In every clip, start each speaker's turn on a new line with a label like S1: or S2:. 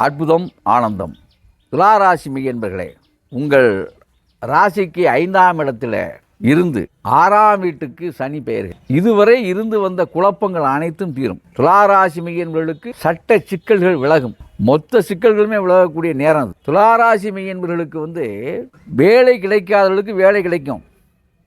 S1: அற்புதம் ஆனந்தம். துளாராசி மெய்யன்பர்களே, உங்கள் ராசிக்கு 5ஆம் இடத்துல இருந்து 6ஆம் வீட்டுக்கு சனி பெயர்கள். இதுவரை இருந்து வந்த குழப்பங்கள் அனைத்தும் தீரும். துளாராசி மெய்யன்பர்களுக்கு சட்ட சிக்கல்கள் விலகும். மொத்த சிக்கல்களுமே விலகக்கூடிய நேரம் அது. துளாராசி மெய்யன்பர்களுக்கு வேலை கிடைக்காதவர்களுக்கு வேலை கிடைக்கும்.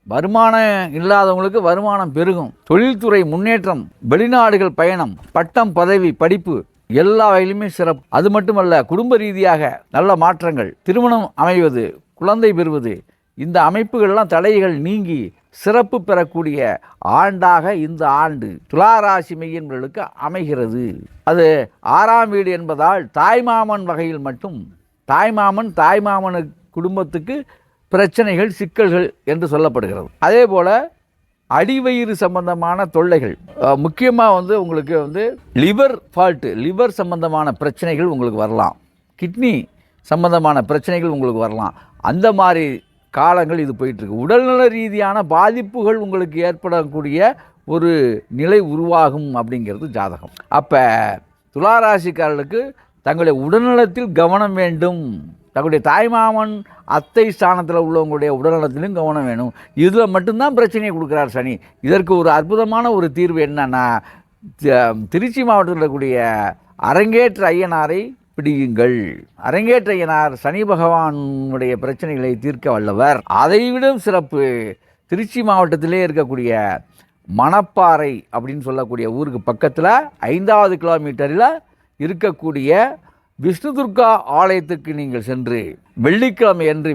S1: வருமானம் இல்லாதவங்களுக்கு வருமானம் பெருகும். தொழில்துறை முன்னேற்றம், வெளிநாடுகள் பயணம், பட்டம் பதவி படிப்பு எல்லா வகையிலுமே சிறப்பு. அது மட்டுமல்ல, குடும்ப ரீதியாக நல்ல மாற்றங்கள், திருமணம் அமைவது, குழந்தை பெறுவது, இந்த அமைப்புகள்லாம் தடைகள் நீங்கி சிறப்பு பெறக்கூடிய ஆண்டாக இந்த ஆண்டு துளாராசி மெய்யன்பர்களுக்கு அமைகிறது. அது 6ஆம் வீடு என்பதால் தாய்மாமன் வகையில் மட்டும் தாய்மாமன் குடும்பத்துக்கு பிரச்சனைகள், சிக்கல்கள் என்று சொல்லப்படுகிறது. அதே போல் அடிவயிறு சம்பந்தமான தொல்லைகள், முக்கியமாக உங்களுக்கு லிவர் ஃபால்ட்டு, லிவர் சம்பந்தமான பிரச்சனைகள் உங்களுக்கு வரலாம். கிட்னி சம்பந்தமான பிரச்சனைகள் உங்களுக்கு வரலாம். அந்த மாதிரி காலங்கள் இது போயிட்டுருக்கு. உடல்நல ரீதியான பாதிப்புகள் உங்களுக்கு ஏற்படக்கூடிய ஒரு நிலை உருவாகும் அப்படிங்கிறது ஜாதகம். அப்போ துளாராசிக்காரர்களுக்கு தங்களுடைய உடல்நலத்தில் கவனம் வேண்டும். தங்களுடைய தாய்மாமன் அத்தை ஸ்தானத்தில் உள்ளவங்களுடைய உடல்நலத்திலும் கவனம் வேணும். இதில் மட்டும்தான் பிரச்சனையை கொடுக்குறார் சனி. இதற்கு ஒரு அற்புதமான ஒரு தீர்வு என்னன்னா, திருச்சி மாவட்டத்தில் இருக்கக்கூடிய அரங்கேற்ற ஐயனாரை பிடியுங்கள். அரங்கேற்ற ஐயனார் சனி பகவானுடைய பிரச்சனைகளை தீர்க்க வல்லவர். அதைவிட சிறப்பு, திருச்சி மாவட்டத்திலே இருக்கக்கூடிய மணப்பாறை அப்படின்னு சொல்லக்கூடிய ஊருக்கு பக்கத்தில் 5வது கிலோமீட்டரில் இருக்கக்கூடிய விஷ்ணு துர்கா ஆலயத்துக்கு நீங்கள் சென்று வெள்ளிக்கிழமை என்று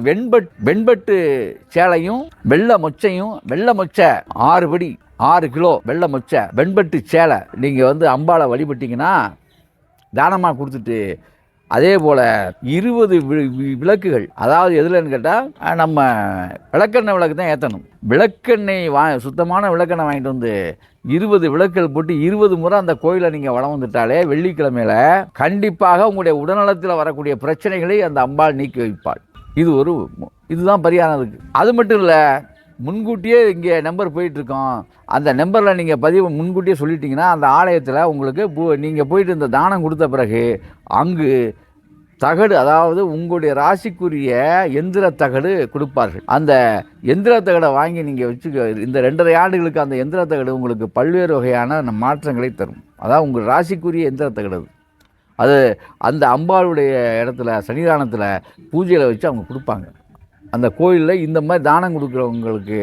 S1: வெண்பட்டு சேலையும் வெள்ளை மொச்சை 6 படி 6 கிலோ வெள்ளை மொச்சை வெண்பட்டு சேலை நீங்கள் அம்பாளை வழிபட்டிங்கன்னா தானமாக கொடுத்துட்டு, அதே போல் 20 விளக்குகள், அதாவது எதுலன்னு கேட்டால் நம்ம விளக்கெண்ணெய் விளக்கு தான் ஏற்றணும். விளக்கெண்ணெய் சுத்தமான விளக்கெண்ணெய் வாங்கிட்டு 20 விளக்குகள் போட்டு 20 முறை அந்த கோயிலை நீங்கள் வளம் வந்துட்டாலே வெள்ளிக்கிழமையில் கண்டிப்பாக உங்களுடைய உடல்நலத்தில் வரக்கூடிய பிரச்சனைகளை அந்த அம்பாள் நீக்கி வைப்பாள். இதுதான் பரிகாரம் இருக்குது. அது மட்டும் இல்லை, முன்கூட்டியே இங்கே நம்பர் போயிட்டுருக்கோம். அந்த நம்பரில் நீங்கள் பதிவு முன்கூட்டியே சொல்லிட்டீங்கன்னா அந்த ஆலயத்தில் உங்களுக்கு நீங்கள் போயிட்டு இந்த தானம் கொடுத்த பிறகு அங்கு தகடு, அதாவது உங்களுடைய ராசிக்குரிய எந்திர தகடு கொடுப்பார்கள். அந்த எந்திர தகடை வாங்கி நீங்கள் இந்த 2.5 ஆண்டுகளுக்கு அந்த எந்திர தகடு உங்களுக்கு பல்வேறு வகையான மாற்றங்களை தரும். அதாவது உங்கள் ராசிக்குரிய எந்திர தகடு அது அந்த அம்பாளுடைய இடத்துல சன்னிதானத்தில் பூஜையில் வச்சு அவங்க கொடுப்பாங்க. அந்த கோயிலில் இந்த மாதிரி தானம் கொடுக்குறவங்களுக்கு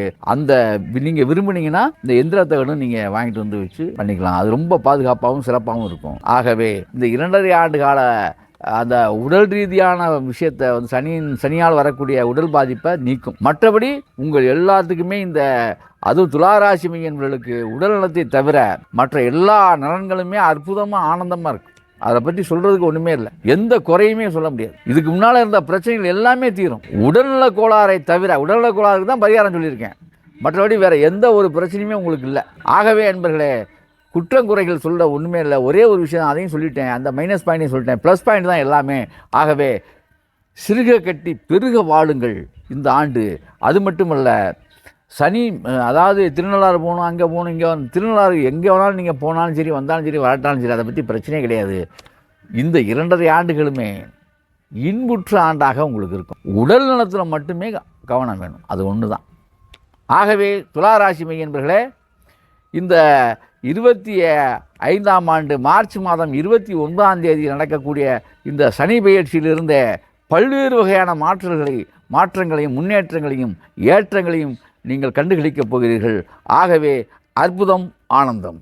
S1: நீங்கள் விரும்புனீங்கன்னா இந்த எந்திர தகடும் நீங்கள் வாங்கிட்டு வச்சு பண்ணிக்கலாம். அது ரொம்ப பாதுகாப்பாகவும் சிறப்பாகவும் இருக்கும். ஆகவே இந்த 2.5 ஆண்டு கால அந்த உடல் ரீதியான விஷயத்தை சனியால் வரக்கூடிய உடல் பாதிப்பை நீக்கும். மற்றபடி உங்கள் எல்லாத்துக்குமே அதுவும் துளாராசி மெய்யன்பர்களுக்கு உடல் நலத்தை தவிர மற்ற எல்லா நலன்களுமே அற்புதமாக ஆனந்தமாக இருக்கும். அதை பற்றி சொல்கிறதுக்கு ஒன்றுமே இல்லை, எந்த குறையுமே சொல்ல முடியாது. இதுக்கு முன்னால் இருந்த பிரச்சனைகள் எல்லாமே தீரும். உடல்நல கோளாறை தவிர, உடல்நல கோளாறுக்கு தான் பரிகாரம் சொல்லியிருக்கேன். மற்றபடி வேறு எந்த ஒரு பிரச்சனையுமே உங்களுக்கு இல்லை. ஆகவே என்பர்களே, குற்றங்குறைகள் சொல்ல ஒன்றுமே இல்லை. ஒரே ஒரு விஷயம், அதையும் சொல்லிட்டேன். அந்த மைனஸ் பாயிண்ட்டையும் சொல்லிட்டேன். ப்ளஸ் பாயிண்ட் தான் எல்லாமே. ஆகவே சிறுக கட்டி பெருக வாழுங்கள் இந்த ஆண்டு. அது மட்டுமல்ல, சனி, அதாவது திருநள்ளாறு போகணும், அங்கே போகணும், இங்கே திருநள்ளாறு எங்கே வேணாலும் நீங்கள் போனாலும் சரி, வந்தாலும் சரி, வரட்டாலும் சரி, அதை பற்றி பிரச்சனையே கிடையாது. இந்த 2.5 ஆண்டுகளுமே இன்புற்ற ஆண்டாக உங்களுக்கு இருக்கும். உடல் நலத்தில் மட்டுமே கவனம் வேணும், அது ஒன்று தான். ஆகவே துளாராசி மெய்யன்பர்களே, இந்த 25ஆம் ஆண்டு மார்ச் மாதம் 29ஆம் தேதி நடக்கக்கூடிய இந்த சனி பெயர்ச்சியிலிருந்த பல்வேறு வகையான மாற்றங்களையும் முன்னேற்றங்களையும் ஏற்றங்களையும் நீங்கள் கண்டுகளிக்கப் போகிறீர்கள். ஆகவே அற்புதம் ஆனந்தம்.